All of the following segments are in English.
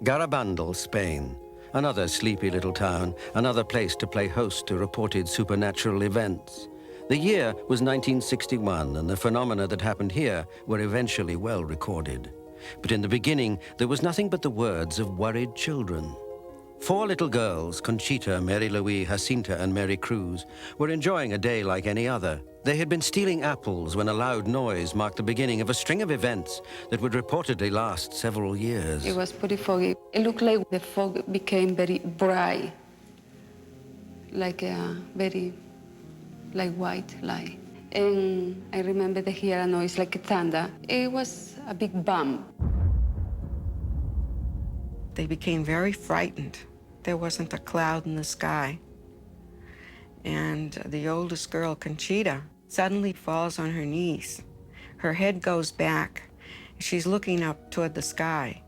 Garabandal, Spain. Another sleepy little town, another place to play host to reported supernatural events. The year was 1961, and the phenomena that happened here were eventually well recorded. But in the beginning, there was nothing but the words of worried children. 4 little girls, Conchita, Mary Louise, Jacinta, and Mary Cruz, were enjoying a day like any other. They had been stealing apples when a loud noise marked the beginning of a string of events that would reportedly last several years. It was pretty foggy. It looked like the fog became very bright, like a very white light. And I remember they hear a noise like a thunder. It was a big bump. They became very frightened. There wasn't a cloud in the sky. And the oldest girl, Conchita, suddenly falls on her knees. Her head goes back. She's looking up toward the sky.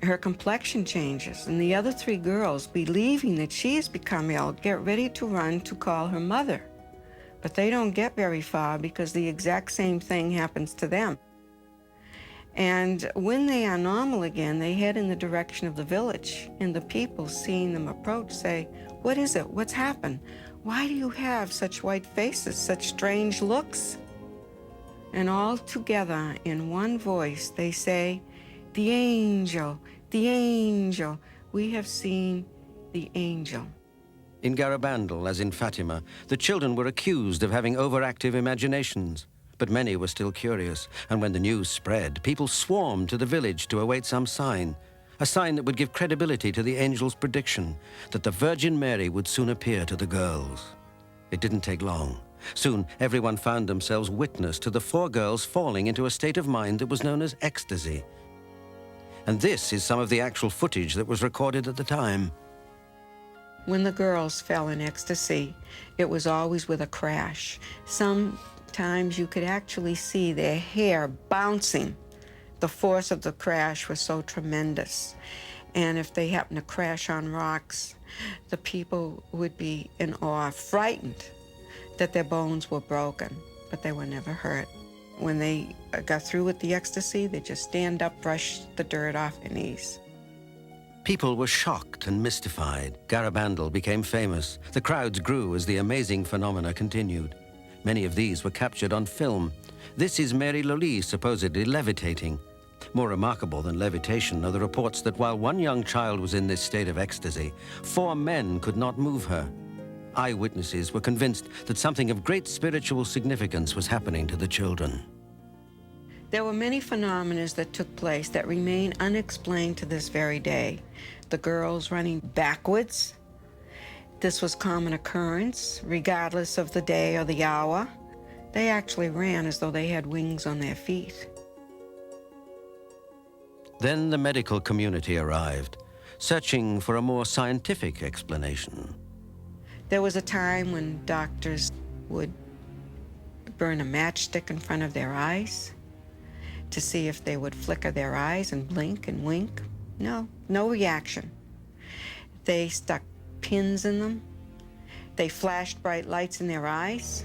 Her complexion changes, and the other 3 girls, believing that she has become ill, get ready to run to call her mother. But they don't get very far because the exact same thing happens to them. And when they are normal again, they head in the direction of the village, and the people, seeing them approach, say, "What is it? What's happened? Why do you have such white faces, such strange looks?" And all together, in one voice, they say, "The angel, the angel, we have seen the angel." In Garabandal, as in Fatima, the children were accused of having overactive imaginations. But many were still curious, and when the news spread, people swarmed to the village to await some sign, a sign that would give credibility to the angel's prediction that the Virgin Mary would soon appear to the girls. It didn't take long. Soon, everyone found themselves witness to the 4 girls falling into a state of mind that was known as ecstasy. And this is some of the actual footage that was recorded at the time. When the girls fell in ecstasy, it was always with a crash. Sometimes you could actually see their hair bouncing. The force of the crash was so tremendous. And if they happened to crash on rocks, the people would be in awe, frightened that their bones were broken, but they were never hurt. When they got through with the ecstasy, they just stand up, brush the dirt off their knees. People were shocked and mystified. Garabandal became famous. The crowds grew as the amazing phenomena continued. Many of these were captured on film. This is Mary Louise supposedly levitating. More remarkable than levitation are the reports that while one young child was in this state of ecstasy, 4 men could not move her. Eyewitnesses were convinced that something of great spiritual significance was happening to the children. There were many phenomena that took place that remain unexplained to this very day. The girls running backwards. This was common occurrence, regardless of the day or the hour. They actually ran as though they had wings on their feet. Then the medical community arrived, searching for a more scientific explanation. There was a time when doctors would burn a matchstick in front of their eyes to see if they would flicker their eyes and blink and wink. No reaction. They stuck pins in them. They flashed bright lights in their eyes.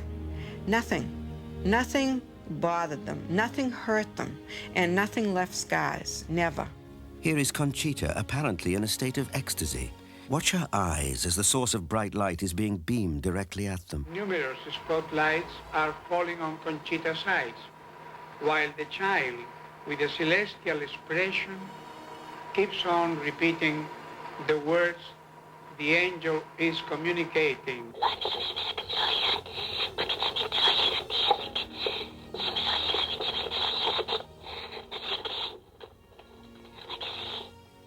Nothing bothered them, nothing hurt them, and nothing left scars, never. Here is Conchita, apparently in a state of ecstasy. Watch her eyes as the source of bright light is being beamed directly at them. Numerous spotlights are falling on Conchita's eyes, while the child, with a celestial expression, keeps on repeating the words the angel is communicating.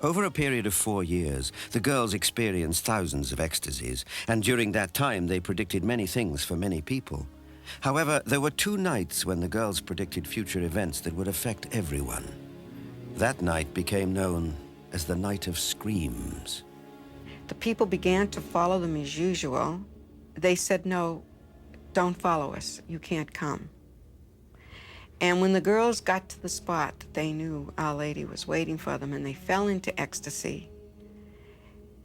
Over a period of 4 years, the girls experienced thousands of ecstasies, and during that time they predicted many things for many people. However, there were 2 nights when the girls predicted future events that would affect everyone. That night became known as the Night of Screams. The people began to follow them as usual. They said, "No, don't follow us. You can't come." And when the girls got to the spot, they knew Our Lady was waiting for them, and they fell into ecstasy.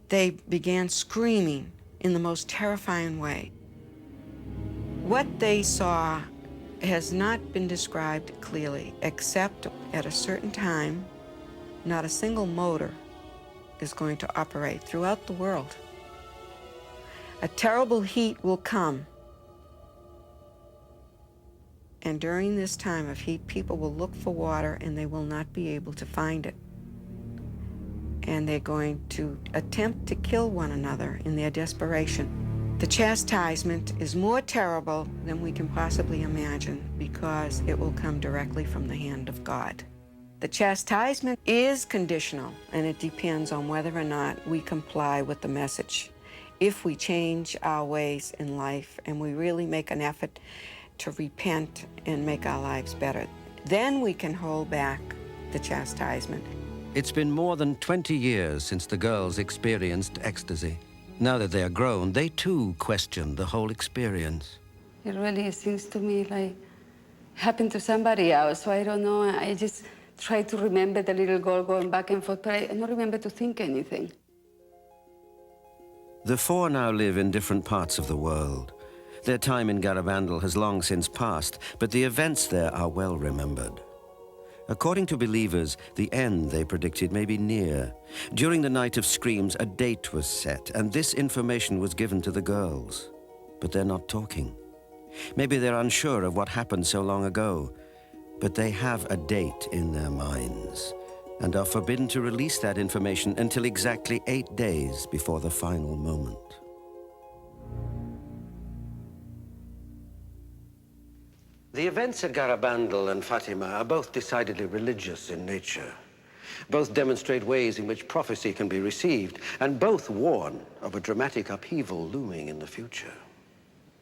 They began screaming in the most terrifying way. What they saw has not been described clearly, except at a certain time, not a single motor is going to operate throughout the world. A terrible heat will come. And during this time of heat, people will look for water and they will not be able to find it. And they're going to attempt to kill one another in their desperation. The chastisement is more terrible than we can possibly imagine because it will come directly from the hand of God. The chastisement is conditional, and it depends on whether or not we comply with the message. If we change our ways in life and we really make an effort to repent and make our lives better, then we can hold back the chastisement. It's been more than 20 years since the girls experienced ecstasy. Now that they are grown, they too question the whole experience. It really seems to me like happened to somebody else, so I don't know. I just try to remember the little girl going back and forth, but I don't remember to think anything. The four now live in different parts of the world. Their time in Garabandal has long since passed, but the events there are well remembered. According to believers, the end they predicted may be near. During the night of screams, a date was set, and this information was given to the girls. But they're not talking. Maybe they're unsure of what happened so long ago, but they have a date in their minds and are forbidden to release that information until exactly 8 days before the final moment. The events at Garabandal and Fatima are both decidedly religious in nature. Both demonstrate ways in which prophecy can be received, and both warn of a dramatic upheaval looming in the future.